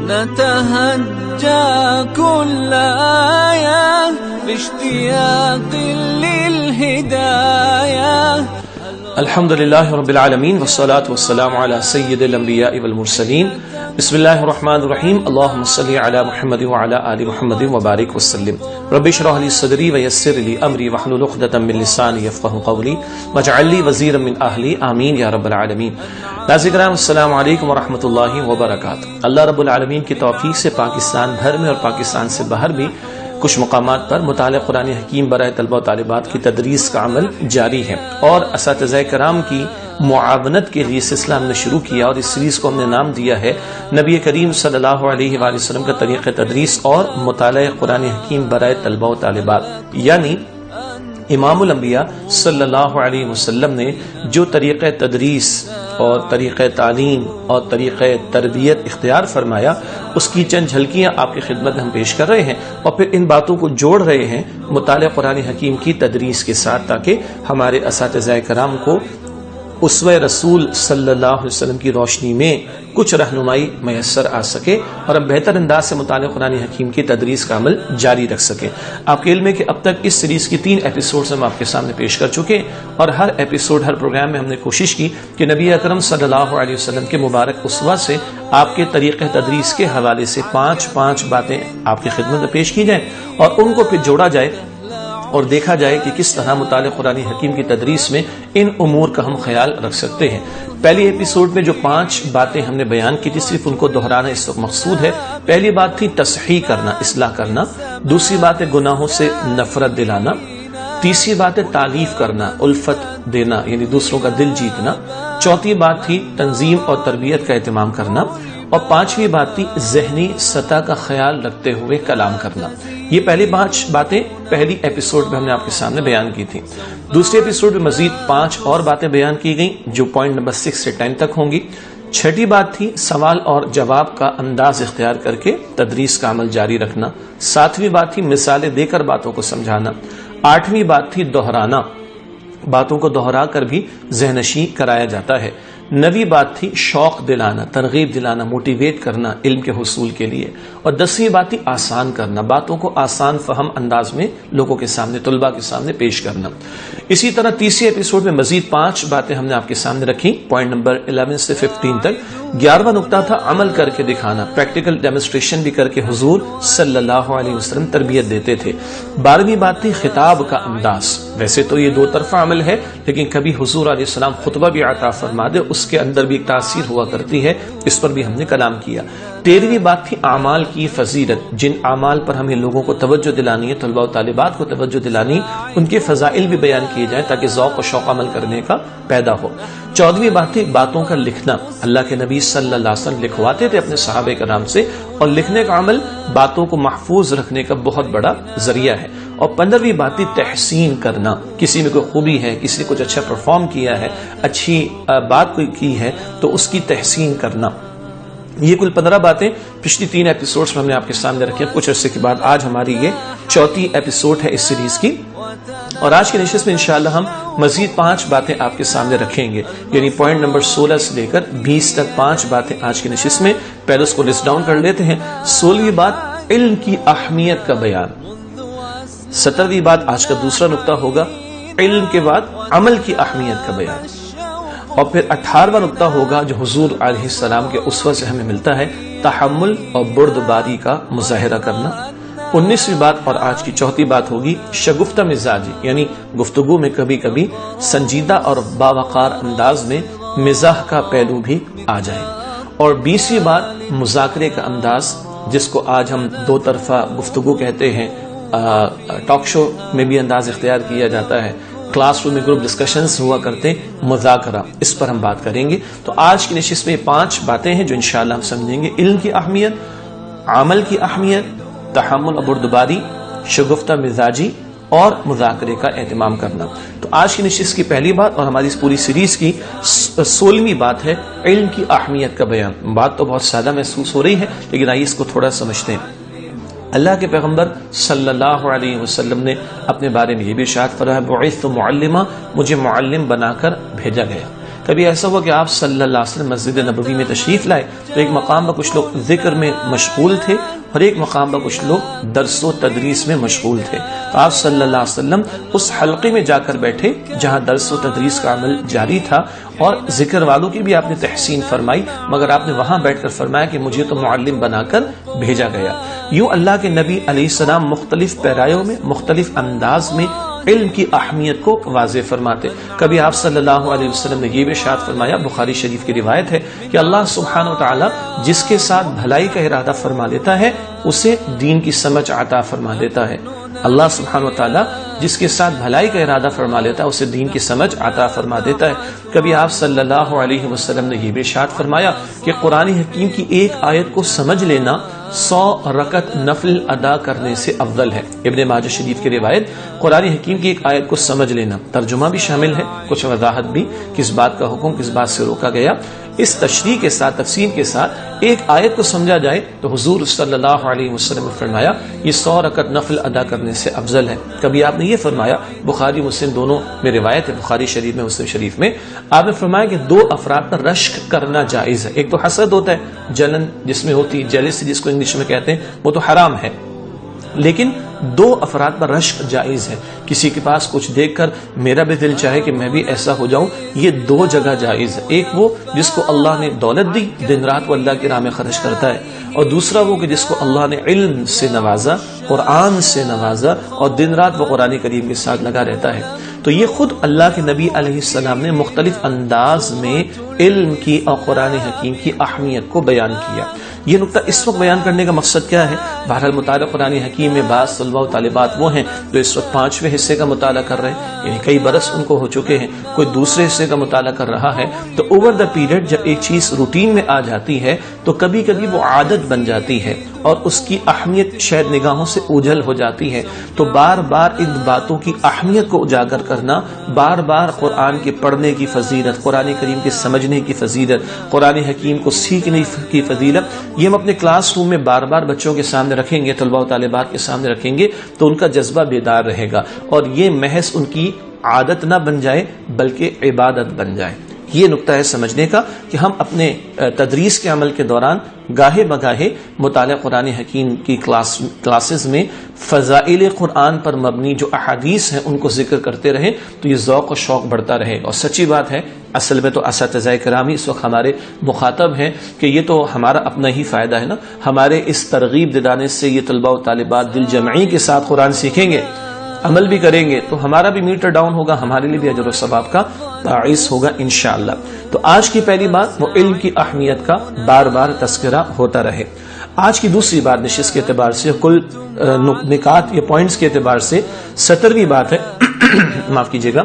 نتهجى كل آية باشتياق للهداية. الحمد للہ رب العالمین والصلاة والسلام علی سید الانبیاء والمرسلین. بسم اللہ الرحمن الرحیم. اللہم صلی علی محمد وعلی آل محمد وبارک وسلم. رب اشرح لی صدری ویسر لی امری واحلل عقدۃ من لسانی یفقہوا قولی واجعل لی وزیرا من اہلی آمین یا رب العالمین. ناظرین کرام السلام علیکم ورحمۃ اللہ وبرکاتہ. اللہ رب العالمین کی توفیق سے پاکستان بھر میں اور پاکستان سے باہر بھی کچھ مقامات پر مطالعہ قرآن حکیم برائے طلبہ و طالبات کی تدریس کا عمل جاری ہے، اور اساتذہ کرام کی معاونت کے لیے سلسلہ ہم نے شروع کیا، اور اس سیریز کو ہم نے نام دیا ہے نبی کریم صلی اللہ علیہ وآلہ وسلم کا طریقہ تدریس اور مطالعہ قرآن حکیم برائے طلبہ و طالبات. یعنی امام الانبیاء صلی اللہ علیہ وسلم نے جو طریقہ تدریس اور طریقہ تعلیم اور طریقہ تربیت اختیار فرمایا، اس کی چند جھلکیاں آپ کی خدمت میں ہم پیش کر رہے ہیں، اور پھر ان باتوں کو جوڑ رہے ہیں مطالعہ قرآن حکیم کی تدریس کے ساتھ، تاکہ ہمارے اساتذہ کرام کو اسوہ رسول صلی اللہ علیہ وسلم کی روشنی میں کچھ رہنمائی میسر آ سکے، اور ہم بہتر انداز سے مطالعہ قرآن حکیم کی تدریس کا عمل جاری رکھ سکیں. آپ کے علم ہے کہ اب تک اس سیریز کی 3 ایپیسوڈز ہم آپ کے سامنے پیش کر چکے، اور ہر ایپیسوڈ ہر پروگرام میں ہم نے کوشش کی کہ نبی اکرم صلی اللہ علیہ وسلم کے مبارک اسوہ سے آپ کے طریقہ تدریس کے حوالے سے 5 باتیں آپ کی خدمت میں پیش کی جائیں، اور ان کو پھر جوڑا جائے اور دیکھا جائے کہ کس طرح مطالعہ قرآن حکیم کی تدریس میں ان امور کا ہم خیال رکھ سکتے ہیں. پہلی ایپیسوڈ میں جو 5 باتیں ہم نے بیان کی تھی، صرف ان کو دہرانا اس وقت مقصود ہے. پہلی بات تھی تصحیح کرنا، اصلاح کرنا. دوسری بات ہے گناہوں سے نفرت دلانا. تیسری بات ہے تعریف کرنا، الفت دینا یعنی دوسروں کا دل جیتنا. چوتھی بات تھی تنظیم اور تربیت کا اہتمام کرنا. اور 5ویں بات تھی ذہنی سطح کا خیال رکھتے ہوئے کلام کرنا. یہ پہلی 5 باتیں پہلی ایپیسوڈ میں ہم نے آپ کے سامنے بیان کی تھی. دوسرے ایپیسوڈ میں مزید 5 اور باتیں بیان کی گئیں جو پوائنٹ نمبر 6 سے 10 تک ہوں گی. چھٹی بات تھی سوال اور جواب کا انداز اختیار کر کے تدریس کا عمل جاری رکھنا. 7ویں بات تھی مثالیں دے کر باتوں کو سمجھانا. 8ویں بات تھی دہرانا، باتوں کو دہرا کر بھی ذہنشی کرایا جاتا ہے. 9ویں بات تھی شوق دلانا، ترغیب دلانا، موٹیویٹ کرنا علم کے حصول کے لیے. اور 10ویں بات تھی آسان کرنا، باتوں کو آسان فہم انداز میں لوگوں کے سامنے، طلباء کے سامنے پیش کرنا. اسی طرح تیسرے ایپیسوڈ میں مزید 5 باتیں ہم نے آپ کے سامنے رکھی، پوائنٹ نمبر 11 سے 15 تک. 11واں نقطہ تھا عمل کر کے دکھانا، پریکٹیکل ڈیمونسٹریشن بھی کر کے حضور صلی اللہ علیہ وسلم تربیت دیتے تھے. 12ویں بات تھی خطاب کا انداز. ویسے تو یہ 2 طرفہ عمل ہے، لیکن کبھی حضور علیہ السلام خطبہ بھی عطا فرما دے، اس کے اندر بھی ایک تاثیر ہوا کرتی ہے، اس پر بھی ہم نے کلام کیا. 13ویں بات تھی اعمال کی فضیلت، جن اعمال پر ہمیں لوگوں کو توجہ دلانی ہے، طلباء و طالبات کو توجہ دلانی، ان کے فضائل بھی بیان کیے جائیں تاکہ ذوق و شوق عمل کرنے کا پیدا ہو. 14ویں بات تھی باتوں کا لکھنا. اللہ کے نبی صلی اللہ علیہ وسلم لکھواتے تھے اپنے صحابہ کرام سے، اور لکھنے کا عمل باتوں کو محفوظ رکھنے کا بہت بڑا ذریعہ ہے. اور 15ویں بات تھی تحسین کرنا، کسی میں کوئی خوبی ہے، کسی نے کچھ اچھا پرفارم کیا ہے، اچھی بات کوئی کی ہے تو اس کی تحسین کرنا. یہ کل 15 باتیں پچھلی 3 ایپیسوڈز میں ہم نے آپ کے سامنے رکھی ہیں. کچھ عرصے کے بعد آج ہماری یہ 4تھی ایپیسوڈ ہے اس سیریز کی، اور آج کی نشست میں انشاءاللہ ہم مزید 5 باتیں آپ کے سامنے رکھیں گے. یعنی پوائنٹ نمبر 16 سے لے کر 20 تک 5 باتیں آج کی نشست میں. پہلے اس کو لسٹ ڈاؤن کر لیتے ہیں. 16ویں بات علم کی اہمیت کا بیان. 17ویں بات آج کا دوسرا نقطہ ہوگا علم کے بعد عمل کی اہمیت کا بیان. اور پھر 18واں نقطہ ہوگا جو حضور علیہ السلام کے اسوہ سے ہمیں ملتا ہے، تحمل اور بردباری کا مظاہرہ کرنا. 19ویں بات اور آج کی 4تھی بات ہوگی شگفتہ مزاجی، یعنی گفتگو میں کبھی کبھی سنجیدہ اور باوقار انداز میں مزاح کا پہلو بھی آ جائے. اور 20ویں بات مذاکرے کا انداز، جس کو آج ہم 2 طرفہ گفتگو کہتے ہیں. ٹاک شو میں بھی انداز اختیار کیا جاتا ہے، کلاس روم میں گروپ ڈسکشنز ہوا کرتے ہیں، مذاکرہ، اس پر ہم بات کریں گے. تو آج کی نشست میں 5 باتیں ہیں جو انشاءاللہ ہم سمجھیں گے. علم کی اہمیت، عمل کی اہمیت، تحمل اور بردباری، شگفتہ مزاجی اور مذاکرے کا اہتمام کرنا. تو آج کی نشست کی پہلی بات اور ہماری اس پوری سیریز کی 16ویں بات ہے علم کی اہمیت کا بیان. بات تو بہت سادہ محسوس ہو رہی ہے، لیکن آئیے اس کو تھوڑا سمجھتے ہیں. اللہ کے پیغمبر صلی اللہ علیہ وسلم نے اپنے بارے میں یہ بھی ارشاد فرمایا، بعثت معلما، مجھے معلم بنا کر بھیجا گیا. کبھی ایسا ہوا کہ آپ صلی اللہ علیہ وسلم مسجد نبوی میں تشریف لائے تو ایک مقام پر کچھ لوگ ذکر میں مشغول تھے اور ایک مقام پر کچھ لوگ درس و تدریس میں مشغول تھے، تو آپ صلی اللہ علیہ وسلم اس حلقے میں جا کر بیٹھے جہاں درس و تدریس کا عمل جاری تھا، اور ذکر والوں کی بھی آپ نے تحسین فرمائی، مگر آپ نے وہاں بیٹھ کر فرمایا کہ مجھے تو معلم بنا کر بھیجا گیا۔ یوں اللہ کے نبی علیہ السلام مختلف پیرایوں میں مختلف انداز میں علم کی اہمیت کو واضح فرماتے۔ کبھی آپ صلی اللہ علیہ وسلم نے یہ بھی ارشاد فرمایا، بخاری شریف کی روایت ہے کہ اللہ سبحانہ و تعالی جس کے ساتھ بھلائی کا ارادہ فرما لیتا ہے اسے دین کی سمجھ عطا فرما دیتا ہے۔ اللہ سبحانہ و تعالی جس کے ساتھ بھلائی کا ارادہ فرما لیتا ہے اسے دین کی سمجھ عطا فرما دیتا ہے۔ کبھی آپ صلی اللہ علیہ وسلم نے یہ بھی ارشاد فرمایا کہ قرآن حکیم کی ایک آیت کو سمجھ لینا 100 رکعت نفل ادا کرنے سے افضل ہے۔ ابن ماجہ شریف کی روایت، قرآن حکیم کی ایک آیت کو سمجھ لینا، ترجمہ بھی شامل ہے، کچھ وضاحت بھی، کس بات کا حکم کس بات سے روکا گیا، اس تشریح کے ساتھ تفصیل کے ساتھ ایک آیت کو سمجھا جائے تو حضور صلی اللہ علیہ وسلم نے فرمایا یہ 100 رکعت نفل ادا کرنے سے افضل ہے۔ کبھی آپ نے یہ فرمایا، بخاری مسلم دونوں میں روایت ہے، بخاری شریف میں مسلم شریف میں آپ نے فرمایا کہ 2 افراد پر رشک کرنا جائز ہے۔ ایک تو حسد ہوتا ہے، جلن جس میں ہوتی، جیلسی جس کو انگلش میں کہتے ہیں، وہ تو حرام ہے، لیکن 2 افراد پر رشک جائز ہے۔ کسی کے پاس کچھ دیکھ کر میرا بھی دل چاہے کہ میں بھی ایسا ہو جاؤں، یہ 2 جگہ جائز ہے۔ ایک وہ جس کو اللہ نے دولت دی، دن رات وہ اللہ کی راہ میں خرچ کرتا ہے، اور دوسرا وہ کہ جس کو اللہ نے علم سے نوازا، قرآن سے نوازا، اور دن رات وہ قرآن کریم کے ساتھ لگا رہتا ہے۔ تو یہ خود اللہ کے نبی علیہ السلام نے مختلف انداز میں علم کی اور قرآن حکیم کی اہمیت کو بیان کیا۔ یہ نقطہ اس وقت بیان کرنے کا مقصد کیا ہے؟ بہرحال مطالعہ قرآن حکیم میں بعض طلبہ و طالبات وہ ہیں جو اس وقت 5ویں حصے کا مطالعہ کر رہے ہیں، یعنی کئی برس ان کو ہو چکے ہیں، کوئی دوسرے حصے کا مطالعہ کر رہا ہے، تو اوور دا پیریڈ جب ایک چیز روٹین میں آ جاتی ہے تو کبھی کبھی وہ عادت بن جاتی ہے اور اس کی اہمیت شاید نگاہوں سے اوجھل ہو جاتی ہے۔ تو بار بار ان باتوں کی اہمیت کو اجاگر کرنا، بار بار قرآن کے پڑھنے کی فضیلت، قرآن کریم کے سمجھنے کی فضیلت، قرآن حکیم کو سیکھنے کی فضیلت، یہ ہم اپنے کلاس روم میں بار بار بچوں کے سامنے رکھیں گے، طلبہ و طالبات کے سامنے رکھیں گے تو ان کا جذبہ بیدار رہے گا، اور یہ محض ان کی عادت نہ بن جائے بلکہ عبادت بن جائے۔ یہ نقطہ ہے سمجھنے کا کہ ہم اپنے تدریس کے عمل کے دوران گاہے بگاہے مطالعہ قرآن حکیم کی کلاسز میں فضائل قرآن پر مبنی جو احادیث ہیں ان کو ذکر کرتے رہیں تو یہ ذوق و شوق بڑھتا رہے گا۔ اور سچی بات ہے، اصل میں تو اساتذہ کرامی اس وقت ہمارے مخاطب ہیں کہ یہ تو ہمارا اپنا ہی فائدہ ہے نا، ہمارے اس ترغیب دلانے سے یہ طلبہ و طالبات دل جمعی کے ساتھ قرآن سیکھیں گے، عمل بھی کریں گے، تو ہمارا بھی میٹر ڈاؤن ہوگا، ہمارے لیے بھی اجر و ثواب کا باعث ہوگا انشاءاللہ۔ تو آج کی پہلی بات وہ علم کی اہمیت کا بار بار تذکرہ ہوتا رہے۔ آج کی دوسری بات نشست کے اعتبار سے، کل نکات یا پوائنٹس کے اعتبار سے 17ویں بات ہے معاف کیجیے گا،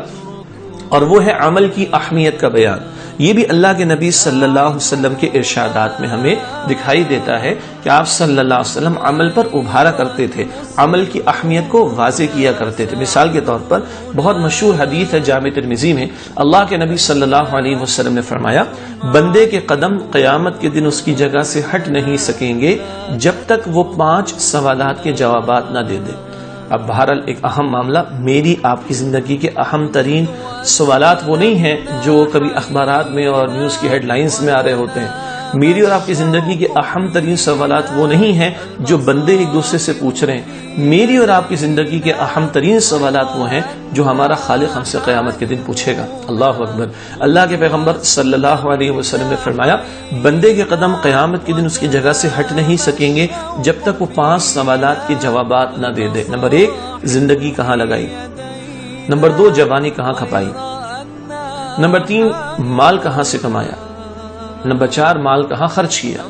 اور وہ ہے عمل کی اہمیت کا بیان۔ یہ بھی اللہ کے نبی صلی اللہ علیہ وسلم کے ارشادات میں ہمیں دکھائی دیتا ہے کہ آپ صلی اللہ علیہ وسلم عمل پر ابھارا کرتے تھے، عمل کی اہمیت کو واضح کیا کرتے تھے۔ مثال کے طور پر بہت مشہور حدیث ہے جامع ترمذی میں، اللہ کے نبی صلی اللہ علیہ وسلم نے فرمایا بندے کے قدم قیامت کے دن اس کی جگہ سے ہٹ نہیں سکیں گے جب تک وہ 5 سوالات کے جوابات نہ دے دے۔ اب بہرحال ایک اہم معاملہ، میری آپ کی زندگی کے اہم ترین سوالات وہ نہیں ہیں جو کبھی اخبارات میں اور نیوز کی ہیڈ لائنز میں آ رہے ہوتے ہیں۔ میری اور آپ کی زندگی کے اہم ترین سوالات وہ نہیں ہیں جو بندے ایک دوسرے سے پوچھ رہے ہیں۔ میری اور آپ کی زندگی کے اہم ترین سوالات وہ ہیں جو ہمارا خالق ہم سے قیامت کے دن پوچھے گا۔ اللہ اکبر۔ اللہ کے پیغمبر صلی اللہ علیہ وسلم نے فرمایا بندے کے قدم قیامت کے دن اس کی جگہ سے ہٹ نہیں سکیں گے جب تک وہ 5 سوالات کے جوابات نہ دے دے۔ نمبر 1، زندگی کہاں لگائی؟ نمبر 2، جوانی کہاں کھپائی؟ نمبر 3، مال کہاں سے کمایا؟ نمبر 4، مال کہاں خرچ کیا؟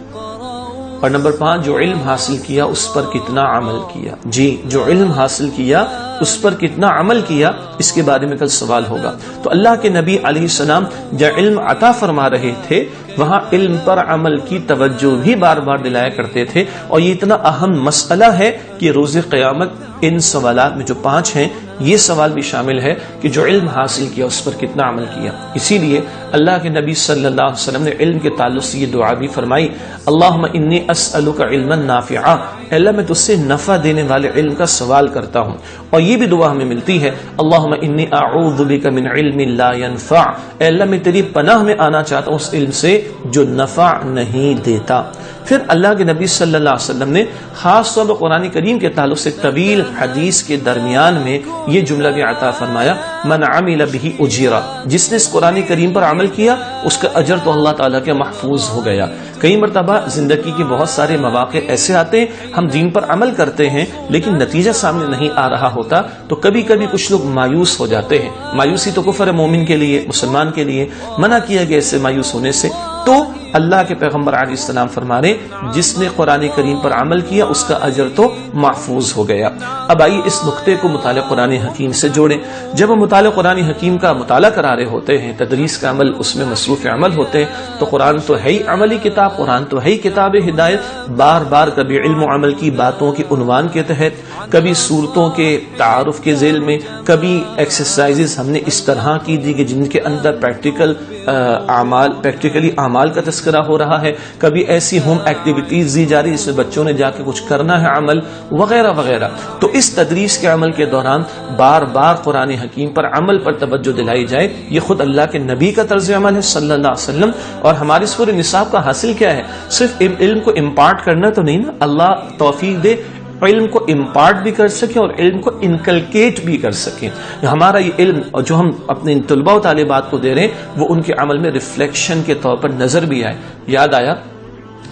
اور نمبر 5، جو علم حاصل کیا اس پر کتنا عمل کیا؟ جی، جو علم حاصل کیا اس پر کتنا عمل کیا، اس کے بارے میں کل سوال ہوگا۔ تو اللہ کے نبی علیہ السلام جب علم عطا فرما رہے تھے وہاں علم پر عمل کی توجہ بھی بار بار دلایا کرتے تھے، اور یہ اتنا اہم مسئلہ ہے کہ روز قیامت ان سوالات میں جو 5 ہیں یہ سوال بھی شامل ہے کہ جو علم حاصل کیا اس پر کتنا عمل کیا. اسی لیے اللہ کے نبی صلی اللہ علیہ وسلم نے علم کے تعلق سے یہ دعا بھی فرمائی, اللہم انی اسألک علما نافعا, اللہ میں تجھ سے نفع دینے والے علم کا سوال کرتا ہوں. اور یہ بھی دعا ہمیں ملتی ہے, اللہم انی اعوذ بک من علم لا ينفع, اللہ میں تیری پناہ میں آنا چاہتا ہوں اس علم سے جو نفع نہیں دیتا. پھر اللہ کے نبی صلی اللہ علیہ وسلم نے خاص طور پر قرآن کریم کے تعلق سے طویل حدیث کے درمیان میں یہ جملہ بھی عطا فرمایا, من عمل به اجر, جس نے اس قرآن کریم پر عمل کیا اس کا اجر تو اللہ تعالیٰ کے محفوظ ہو گیا. کئی مرتبہ زندگی کے بہت سارے مواقع ایسے آتے ہیں ہم دین پر عمل کرتے ہیں لیکن نتیجہ سامنے نہیں آ رہا ہوتا, تو کبھی کبھی کچھ لوگ مایوس ہو جاتے ہیں. مایوسی تو کفر مومن کے لیے, مسلمان کے لیے منع کیا گیا اس سے مایوس ہونے سے. تو اللہ کے پیغمبر علیہ السلام فرما رہے جس نے قرآن کریم پر عمل کیا اس کا اجر تو محفوظ ہو گیا. اب آئیے اس نقطے کو مطالعہ قرآن حکیم سے جوڑیں. جب ہم مطالعہ قرآن حکیم کا مطالعہ کرا رہے ہوتے ہیں, تدریس کا عمل اس میں مصروف عمل ہوتے ہیں, تو قرآن تو ہے ہی عملی کتاب, قرآن تو ہے ہی کتاب ہدایت. بار بار کبھی علم و عمل کی باتوں کے عنوان کے تحت, کبھی صورتوں کے تعارف کے ذیل میں, کبھی ایکسرسائزز ہم نے اس طرح کی دی کہ جن کے اندر پریکٹیکلی اعمال کا تذکرہ ہو رہا ہے, کبھی ایسی ہوم ایکٹیویٹیز دی جا رہی جس میں بچوں نے جا کے کچھ کرنا ہے عمل وغیرہ وغیرہ. تو اس تدریس کے عمل کے دوران بار بار قرآن حکیم پر عمل پر توجہ دلائی جائے. یہ خود اللہ کے نبی کا طرز عمل ہے صلی اللہ علیہ وسلم. اور ہمارے اس پورے نصاب کا حاصل کیا ہے؟ صرف علم کو امپارٹ کرنا تو نہیں نا, اللہ توفیق دے علم کو امپارٹ بھی کر سکیں اور علم کو انکلکیٹ بھی کر سکیں. ہمارا یہ علم اور جو ہم اپنے طلباء و طالبات کو دے رہے ہیں وہ ان کے عمل میں ریفلیکشن کے طور پر نظر بھی آئے. یاد آیا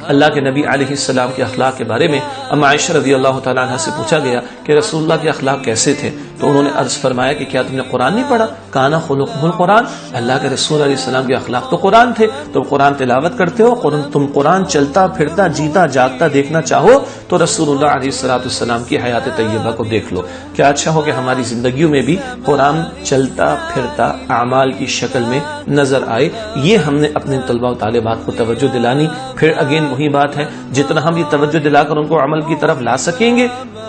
اللہ کے نبی علیہ السلام کے اخلاق کے بارے میں ام عائشہ رضی اللہ تعالیٰ عنہ سے پوچھا گیا کہ رسول اللہ کے اخلاق کیسے تھے, تو انہوں نے عرض فرمایا کہ کیا تم نے قرآن نہیں پڑھا؟ کانا خلقہ القرآن, اللہ کے رسول علیہ السلام کے اخلاق تو قرآن تھے. تم قرآن تلاوت کرتے ہو, تم قرآن چلتا پھرتا جیتا جاگتا دیکھنا چاہو تو رسول اللہ علیہ السلام کی حیات طیبہ کو دیکھ لو. کیا اچھا ہو کہ ہماری زندگیوں میں بھی قرآن چلتا پھرتا اعمال کی شکل میں نظر آئے. یہ ہم نے اپنے طلباء و طالبات کو توجہ دلانی. پھر اگین وہی بات ہے, جتنا ہم یہ توجہ دلا کر ان کو عمل کی طرف لا سکیں گے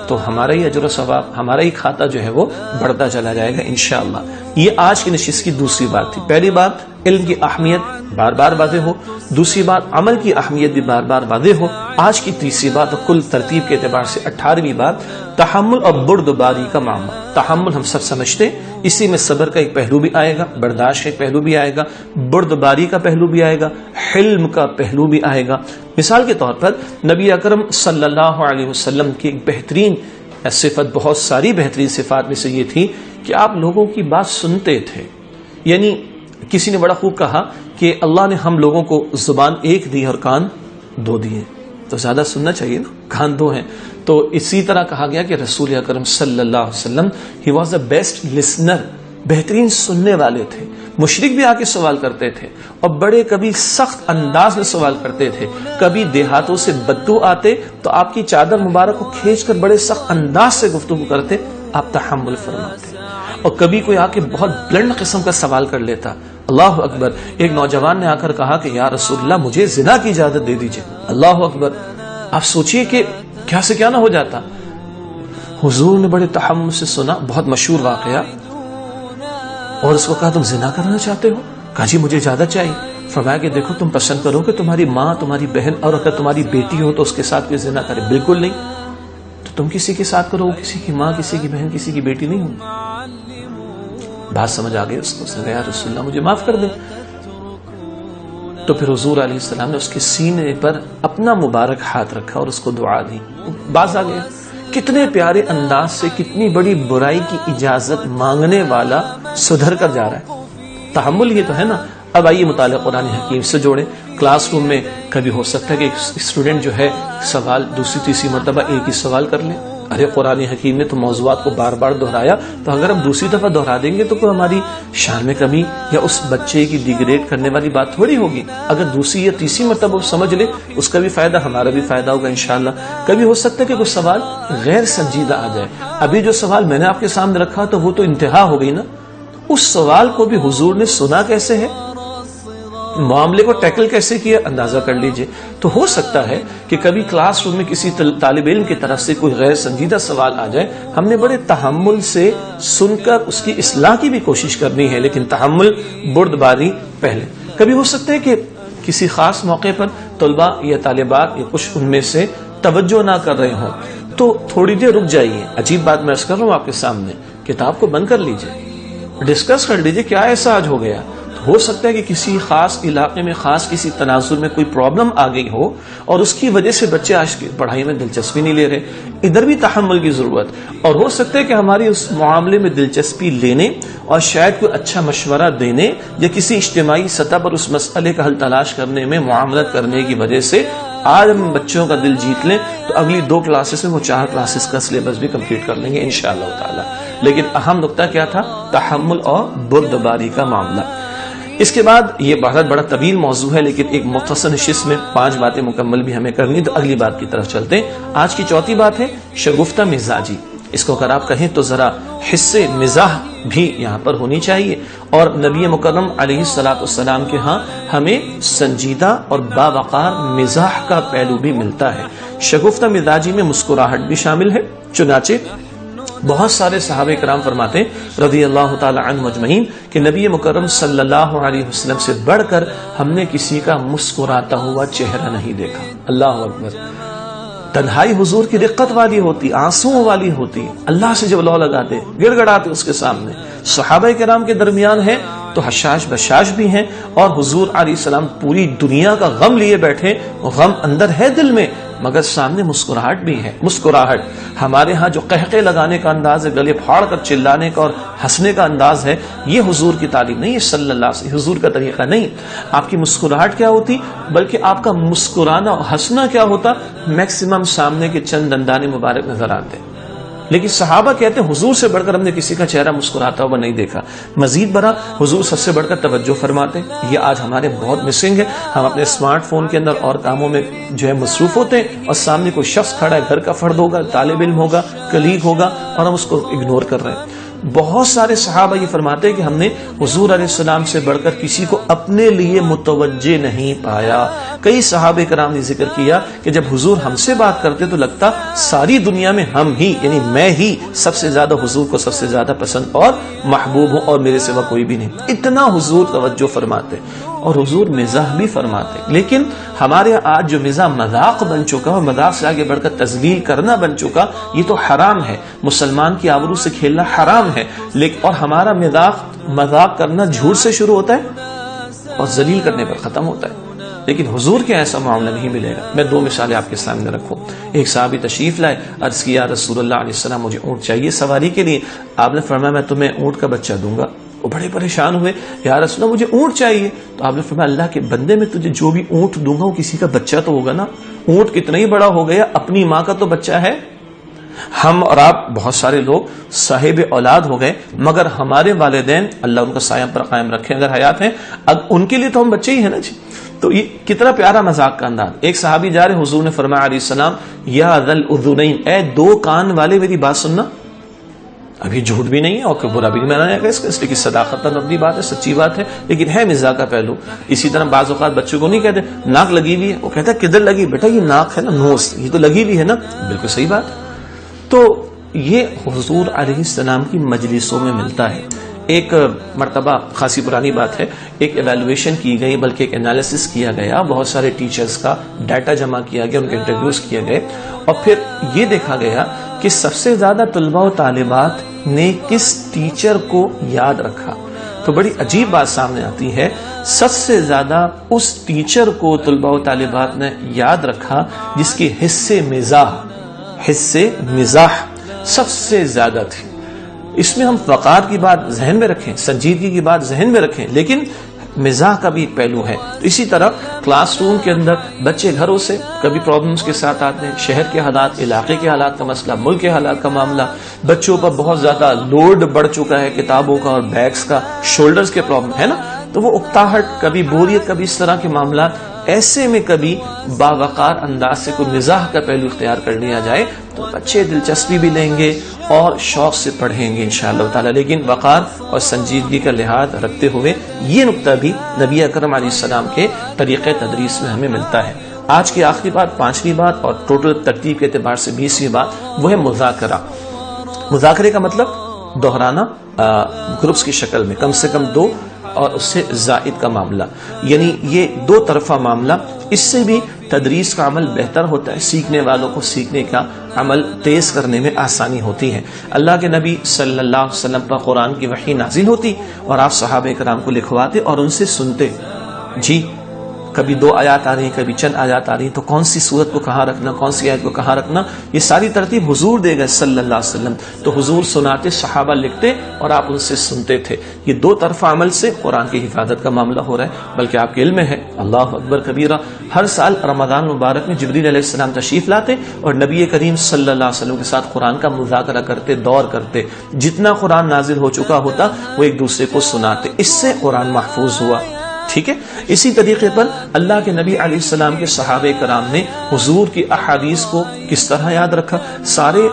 تو ہمارا ہی اجر و ثواب, ہمارا ہی کھاتا جو ہے وہ بڑھتا چلا جائے گا انشاءاللہ. یہ آج کی نشست کی دوسری بات تھی. پہلی بات علم کی اہمیت بار بار واضح ہو, دوسری بات عمل کی اہمیت بھی بار بار واضح ہو. آج کی تیسری بات اور کل ترتیب کے اعتبار سے 18ویں بات, تحمل اور بردباری کا معاملہ. تحمل ہم سب سمجھتے ہیں, اسی میں صبر کا ایک پہلو بھی آئے گا, برداشت کا ایک پہلو بھی آئے گا, بردباری کا پہلو بھی آئے گا, حلم کا پہلو بھی آئے گا. مثال کے طور پر نبی اکرم صلی اللہ علیہ وسلم کی ایک بہترین صفت, بہت ساری بہترین صفات میں سے یہ تھی کہ آپ لوگوں کی بات سنتے تھے. یعنی کسی نے بڑا خوب کہا کہ اللہ نے ہم لوگوں کو زبان ایک دی اور کان دو دیے, تو زیادہ سننا چاہیے نا, کان دو ہیں. تو اسی طرح کہا گیا کہ رسول اکرم صلی اللہ علیہ وسلم he was the best listener, بہترین سننے والے تھے. مشرک بھی آ کے سوال کرتے تھے اور بڑے کبھی سخت انداز میں سوال کرتے تھے. کبھی دیہاتوں سے بدو آتے تو آپ کی چادر مبارک کو کھینچ کر بڑے سخت انداز سے گفتگو کرتے, آپ تحمل فرماتے. اور کبھی کوئی آ کے بہت بلند قسم کا سوال کر لیتا. اللہ اکبر, ایک نوجوان نے آ کر کہا کہ یا رسول اللہ مجھے زنا کی اجازت دے دیجئے. اللہ اکبر, آپ سوچئے کہ کیا سے کیا نہ ہو جاتا. حضور نے بڑے تحمل سے سنا, بہت مشہور واقعہ, اور اس کو کہا تم زنا کرنا چاہتے ہو؟ کہا جی مجھے اجازت چاہیے. فرمایا کہ دیکھو تم پسند کرو کہ تمہاری ماں, تمہاری بہن اور اگر تمہاری بیٹی ہو تو اس کے ساتھ کوئی زنا کرے؟ بالکل نہیں. تو تم کسی کے ساتھ کرو, کسی کی ماں, کسی کی بہن, کسی کی بیٹی نہیں ہو. بات سمجھ آ گئی اس کو, یا رسول اللہ مجھے معاف کر دیں. تو پھر حضور علیہ السلام نے اس کے سینے پر اپنا مبارک ہاتھ رکھا اور اس کو دعا دی. باز آ گیا. کتنے پیارے انداز سے کتنی بڑی برائی کی اجازت مانگنے والا سدھر کر جا رہا ہے. تحمل یہ تو ہے نا. اب آئیے مطالعہ قرآن حکیم سے جوڑیں. کلاس روم میں کبھی ہو سکتا ہے کہ ایک اسٹوڈنٹ جو ہے سوال دوسری تیسری مرتبہ ایک ہی سوال کر لے. ارے قرآن حکیم نے تو موضوعات کو بار بار دہرایا, تو اگر ہم دوسری دفعہ دہرا دیں گے تو کوئی ہماری شان میں کمی یا اس بچے کی ڈیگریڈ کرنے والی بات تھوڑی ہوگی. اگر دوسری یا تیسری مرتبہ وہ سمجھ لے اس کا بھی فائدہ, ہمارا بھی فائدہ ہوگا انشاءاللہ. کبھی ہو سکتا ہے کہ کوئی سوال غیر سنجیدہ آ جائے. ابھی جو سوال میں نے آپ کے سامنے رکھا تو وہ تو انتہا ہو گئی نا. اس سوال کو بھی حضور نے سنا کیسے ہے؟ معاملے کو ٹیکل کیسے کیا اندازہ کر لیجئے. تو ہو سکتا ہے کہ کبھی کلاس روم میں کسی طالب علم کی طرف سے کوئی غیر سنجیدہ سوال آ جائے, ہم نے بڑے تحمل سے سن کر اس کی اصلاح کی بھی کوشش کرنی ہے, لیکن تحمل بردباری پہلے. کبھی ہو سکتا ہے کہ کسی خاص موقع پر طلباء یا طالبات یا کچھ ان میں سے توجہ نہ کر رہے ہوں, تو تھوڑی دیر رک جائیے. عجیب بات میں عرض کر رہا ہوں آپ کے سامنے, کتاب کو بند کر لیجئے, ڈسکس کر لیجئے کیا ایسا آج ہو گیا. ہو سکتا ہے کہ کسی خاص علاقے میں خاص کسی تناظر میں کوئی پرابلم آ گئی ہو اور اس کی وجہ سے بچے آج کی پڑھائی میں دلچسپی نہیں لے رہے. ادھر بھی تحمل کی ضرورت, اور ہو سکتا ہے کہ ہماری اس معاملے میں دلچسپی لینے اور شاید کوئی اچھا مشورہ دینے یا کسی اجتماعی سطح پر اس مسئلے کا حل تلاش کرنے میں معاملت کرنے کی وجہ سے آج ہم بچوں کا دل جیت لیں تو اگلی 2 کلاسز میں وہ 4 کلاسز کا سلیبس بھی کمپلیٹ کر لیں گے انشاءاللہ تعالی. لیکن اہم نقطہ کیا تھا؟ تحمل اور بردباری کا معاملہ. اس کے بعد یہ بہت بڑا طویل موضوع ہے, لیکن ایک مختصر نشست میں 5 باتیں مکمل بھی ہمیں کرنی, تو اگلی بات کی طرف چلتے ہیں. آج کی چوتھی بات ہے شگفتہ مزاجی. اس کو اگر آپ کہیں تو ذرا حصے مزاح بھی یہاں پر ہونی چاہیے, اور نبی مکرم علیہ الصلوۃ والسلام کے ہاں ہمیں سنجیدہ اور باوقار مزاح کا پہلو بھی ملتا ہے. شگفتہ مزاجی میں مسکراہٹ بھی شامل ہے. چنانچہ بہت سارے صحابہ کرام فرماتے ہیں رضی اللہ تعالی عنہ مجمعین کہ نبی مکرم صلی اللہ علیہ وسلم سے بڑھ کر ہم نے کسی کا مسکراتا ہوا چہرہ نہیں دیکھا. اللہ اکبر. تنہائی حضور کی رقت والی ہوتی, آنسوؤں والی ہوتی, اللہ سے جب لو لگاتے گڑ گڑاتے اس کے سامنے. صحابہ کرام کے درمیان ہے تو حشاش بشاش بھی ہیں, اور حضور علیہ السلام پوری دنیا کا غم لیے بیٹھے, غم اندر ہے دل میں مگر سامنے مسکراہٹ بھی ہے. مسکراہٹ ہمارے ہاں جو قہقے لگانے کا انداز ہے, گلے پھاڑ کر چلانے کا اور ہنسنے کا انداز ہے, یہ حضور کی تعلیم نہیں ہے صلی اللہ علیہ وسلم, حضور کا طریقہ نہیں. آپ کی مسکراہٹ کیا ہوتی, بلکہ آپ کا مسکرانا اور ہنسنا کیا ہوتا, میکسیمم سامنے کے چند دندانے مبارک نظر آتے. لیکن صحابہ کہتے ہیں حضور سے بڑھ کر ہم نے کسی کا چہرہ مسکراتا ہوا نہیں دیکھا. مزید برا حضور سب سے بڑھ کر توجہ فرماتے. یہ آج ہمارے بہت مسنگ ہے. ہم اپنے اسمارٹ فون کے اندر اور کاموں میں جو ہے مصروف ہوتے ہیں, اور سامنے کوئی شخص کھڑا ہے, گھر کا فرد ہوگا, طالب علم ہوگا, کلیگ ہوگا, اور ہم اس کو اگنور کر رہے ہیں. بہت سارے صحابہ یہ فرماتے ہیں کہ ہم نے حضور علیہ السلام سے بڑھ کر کسی کو اپنے لیے متوجہ نہیں پایا. کئی صحابہ کرام نے ذکر کیا کہ جب حضور ہم سے بات کرتے تو لگتا ساری دنیا میں ہم ہی یعنی میں ہی سب سے زیادہ حضور کو سب سے زیادہ پسند اور محبوب ہوں, اور میرے سوا کوئی بھی نہیں. اتنا حضور توجہ فرماتے اور حضور مزاح بھی فرماتے. لیکن ہمارے آج جو مزاح مذاق بن چکا اور مذاق سے آگے بڑھ کر تذلیل کرنا بن چکا, یہ تو حرام ہے. مسلمان کی آبرو سے کھیلنا حرام ہے. لیکن اور ہمارا مذاق کرنا جھوٹ سے شروع ہوتا ہے اور ذلیل کرنے پر ختم ہوتا ہے. لیکن حضور کے ایسا معاملہ نہیں ملے گا. میں 2 مثالیں آپ کے سامنے رکھوں. ایک صحابی تشریف لائے, عرض کیا رسول اللہ علیہ السلام مجھے اونٹ چاہیے سواری کے لیے. آپ نے فرمایا میں تمہیں اونٹ کا بچہ دوں گا. وہ بڑے پریشان ہوئے, یا رسول اللہ مجھے اونٹ چاہیے. تو آپ نے فرمایا اللہ کے بندے, میں تجھے جو بھی اونٹ دوں گا وہ کسی کا بچہ تو ہوگا نا. اونٹ کتنا ہی بڑا ہو گیا, اپنی ماں کا تو بچہ ہے. ہم اور آپ بہت سارے لوگ صاحب اولاد ہو گئے, مگر ہمارے والدین اللہ ان کا سایہ پر قائم رکھے اگر حیات ہیں, ان کے لیے تو ہم بچے ہی ہیں نا جی. تو یہ کتنا پیارا مذاق کا انداز. ایک صحابی جا رہے, حضور نے فرمایا علیہ السلام یا ذل اذنین, اے 2 کان والے میری بات سننا. ابھی جھوٹ بھی نہیں ہے اور کوئی برا بھی نہیں منایا گیا اس لیے کہ صداقت نبوی بات ہے, سچی بات ہے, لیکن ہے مزاح کا پہلو. اسی طرح بعض اوقات بچوں کو نہیں کہتے ناک لگی ہوئی ہے, وہ کہتا ہے کدھر لگی, بیٹا یہ ناک ہے نا, نوز, یہ تو لگی ہوئی ہے نا. بالکل صحیح بات. تو یہ حضور علیہ السلام کی مجلسوں میں ملتا ہے. ایک مرتبہ خاصی پرانی بات ہے, ایک ایویلویشن کی گئی, بلکہ ایک انالیسس کیا گیا, بہت سارے ٹیچرز کا ڈیٹا جمع کیا گیا, ان کے انٹرویوز کیے گئے, اور پھر یہ دیکھا گیا کہ سب سے زیادہ طلباء و طالبات نے کس ٹیچر کو یاد رکھا. تو بڑی عجیب بات سامنے آتی ہے, سب سے زیادہ اس ٹیچر کو طلباء و طالبات نے یاد رکھا جس کے حصے مزاح سب سے زیادہ تھی. اس میں ہم وقار کی بات ذہن میں رکھیں, سنجیدگی کی بات ذہن میں رکھیں, لیکن مزاح کا بھی پہلو ہے. اسی طرح کلاس روم کے اندر بچے گھروں سے کبھی پرابلمز کے ساتھ آتے ہیں, شہر کے حالات, علاقے کے حالات کا مسئلہ, ملک کے حالات کا معاملہ, بچوں پر بہت زیادہ لوڈ بڑھ چکا ہے کتابوں کا اور بیگز کا, شولڈرز کے پرابلم ہے نا, تو وہ اکتاہٹ, کبھی بوریت, کبھی اس طرح کے معاملات. ایسے میں کبھی باوقار انداز سے کوئی مزاح کا پہلو اختیار کر لیا جائے تو بچے دلچسپی بھی لیں گے اور شوق سے پڑھیں گے انشاءاللہ تعالی، لیکن وقار اور سنجیدگی کا لحاظ رکھتے ہوئے یہ نقطہ بھی نبی اکرم علیہ السلام کے طریقہ تدریس میں ہمیں ملتا ہے۔ آج کی آخری بات، پانچویں بات اور ٹوٹل ترتیب کے اعتبار سے 20ویں بات، وہ ہے مذاکرہ۔ مذاکرے کا مطلب دہرانا گروپس کی شکل میں، کم سے کم 2 اور اس سے زائد کا معاملہ، یعنی یہ 2 طرفہ معاملہ۔ اس سے بھی تدریس کا عمل بہتر ہوتا ہے، سیکھنے والوں کو سیکھنے کا عمل تیز کرنے میں آسانی ہوتی ہے۔ اللہ کے نبی صلی اللہ علیہ وسلم پر قرآن کی وحی نازل ہوتی اور آپ صحابہ کرام کو لکھواتے اور ان سے سنتے، جی کبھی 2 آیات آ رہی ہیں، کبھی چند آیات آ رہی ہیں، تو کون سی سورت کو کہاں رکھنا، کون سی آیت کو کہاں رکھنا، یہ ساری ترتیب حضور دے گئے صلی اللہ علیہ وسلم۔ تو حضور سناتے، صحابہ لکھتے اور آپ ان سے سنتے تھے۔ یہ 2 طرفہ عمل سے قرآن کی حفاظت کا معاملہ ہو رہا ہے۔ بلکہ آپ کے علم میں ہے، اللہ اکبر کبیرہ، ہر سال رمضان مبارک میں جبریل علیہ السلام تشریف لاتے اور نبی کریم صلی اللہ علیہ وسلم کے ساتھ قرآن کا مذاکرہ کرتے، دور کرتے، جتنا قرآن نازل ہو چکا ہوتا وہ ایک دوسرے کو سناتے، اس سے قرآن محفوظ ہوا۔ ٹھیک ہے، اسی طریقے پر اللہ کے نبی علیہ السلام کے صحابہ کرام نے حضور کی احادیث کو کس طرح یاد رکھا۔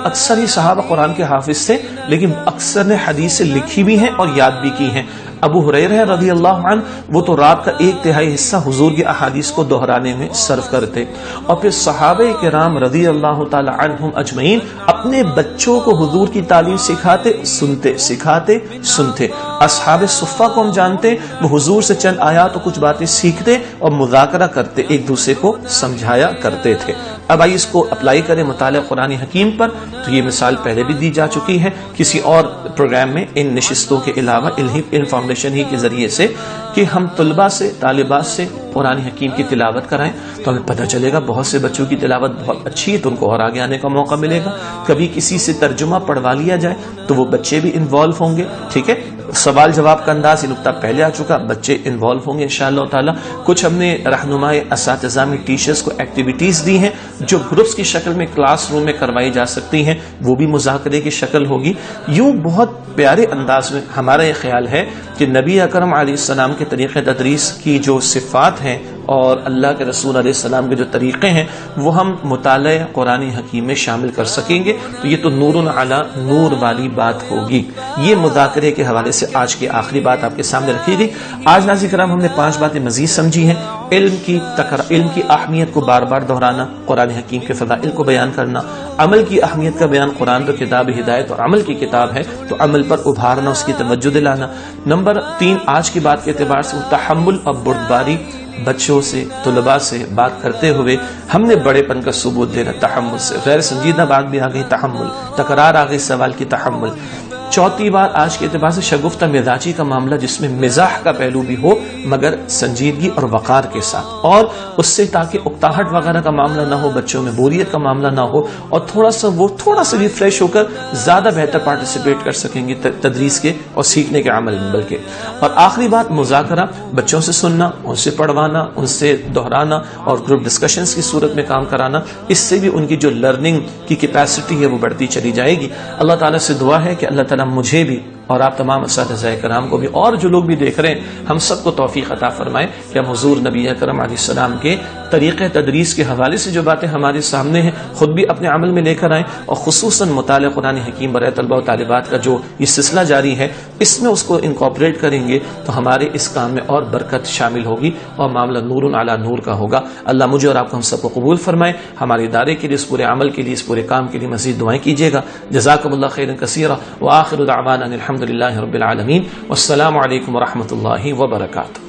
اکثر ہی صحابہ قرآن کے حافظ تھے، لیکن اکثر نے حدیثیں لکھی بھی ہیں اور یاد بھی کی ہیں۔ ابو ہریرہ رضی اللہ عنہ وہ تو رات کا 1/3 حصہ حضور کی احادیث کو دہرانے میں صرف کرتے، اور پھر صحابہ کرام رضی اللہ تعالی عنہم اجمعین اپنے بچوں کو حضور کی تعلیم سکھاتے، سنتے، سکھاتے، سنتے۔ اصحاب صفہ کو ہم جانتے، وہ حضور سے چند آیات و کچھ باتیں سیکھتے اور مذاکرہ کرتے، ایک دوسرے کو سمجھایا کرتے تھے۔ اب آئیے اس کو اپلائی کریں مطالعہ قرآن حکیم پر، تو یہ مثال پہلے بھی دی جا چکی ہے کسی اور پروگرام میں، ان نشستوں کے علاوہ علم فاؤنڈیشن ہی کے ذریعے سے، کہ ہم طلباء سے، طالبات سے قرآن حکیم کی تلاوت کرائیں تو ہمیں پتہ چلے گا بہت سے بچوں کی تلاوت بہت اچھی ہے تو ان کو اور آگے آنے کا موقع ملے گا۔ کبھی کسی سے ترجمہ پڑھوا لیا جائے تو وہ بچے بھی انوالو ہوں گے۔ ٹھیک ہے، سوال جواب کا انداز یہ نقطہ پہلے آ چکا، بچے انوالو ہوں گے انشاءاللہ تعالی۔ کچھ ہم نے رہنمائے اساتذہ میں ٹیچرز کو ایکٹیویٹیز دی ہیں جو گروپس کی شکل میں کلاس روم میں کروائی جا سکتی ہیں، وہ بھی مذاکرے کی شکل ہوگی۔ یوں بہت پیارے انداز میں ہمارا یہ خیال ہے کہ نبی اکرم علیہ السلام کے طریقہ تدریس کی جو صفات ہیں اور اللہ کے رسول علیہ السلام کے جو طریقے ہیں وہ ہم مطالعہ قرآن حکیم میں شامل کر سکیں گے، تو یہ تو نور علی نور والی بات ہوگی۔ یہ مذاکرے کے حوالے سے آج کی آخری بات آپ کے سامنے رکھی گئی۔ آج ناظرین کرام ہم نے 5 باتیں مزید سمجھی ہیں۔ علم کی اہمیت کو بار بار دہرانا، قرآن حکیم کے فضائل کو بیان کرنا، عمل کی اہمیت کا بیان، قرآن تو کتاب ہدایت اور عمل کی کتاب ہے تو عمل پر ابھارنا، اس کی توجہ دلانا۔ نمبر 3 آج کی بات کے اعتبار سے تحمل اور بردباری، بچوں سے، طلباء سے بات کرتے ہوئے ہم نے بڑے پن کا ثبوت دینا تحمل سے۔ غیر سنجیدہ بات بھی آ گئی تحمل، تکرار آ گئی سوال کی تحمل۔ چوتھی بات آج کے اعتبار سے شگفتہ مزاجی کا معاملہ، جس میں مزاح کا پہلو بھی ہو مگر سنجیدگی اور وقار کے ساتھ، اور اس سے تاکہ اکتاہٹ وغیرہ کا معاملہ نہ ہو، بچوں میں بوریت کا معاملہ نہ ہو، اور تھوڑا سا ریفریش ہو کر زیادہ بہتر پارٹیسپیٹ کر سکیں گے تدریس کے اور سیکھنے کے عمل میں۔ بلکہ اور آخری بات مذاکرہ، بچوں سے سننا، ان سے پڑھوانا، ان سے دہرانا اور گروپ ڈسکشنز کی صورت میں کام کرانا، اس سے بھی ان کی جو لرننگ کی کیپیسٹی ہے وہ بڑھتی چلی جائے گی۔ اللہ تعالیٰ سے دعا ہے کہ اللہ تعالیٰ مجھے بھی اور آپ تمام اساتذہ کرام کو بھی اور جو لوگ بھی دیکھ رہے ہیں ہم سب کو توفیق عطا فرمائے کہ ہم حضور نبی اکرم علیہ السلام کے طریقہ تدریس کے حوالے سے جو باتیں ہمارے سامنے ہیں خود بھی اپنے عمل میں لے کر آئیں، اور خصوصاً مطالعہ قرآن حکیم برائے طلبہ و طالبات کا جو یہ سلسلہ جاری ہے اس میں اس کو انکارپوریٹ کریں گے تو ہمارے اس کام میں اور برکت شامل ہوگی اور معاملہ نور علی نور کا ہوگا۔ اللہ مجھے اور آپ کو ہم سب کو قبول فرمائے، ہمارے ادارے کے لیے، اس پورے عمل کے لیے، اس پورے کام کے لیے مزید دعائیں کیجیے گا۔ جزاکم اللہ خیرا کثیرا وآخر دعوانا الحمد للہ رب العالمین، والسلام علیکم ورحمۃ اللہ وبرکاتہ۔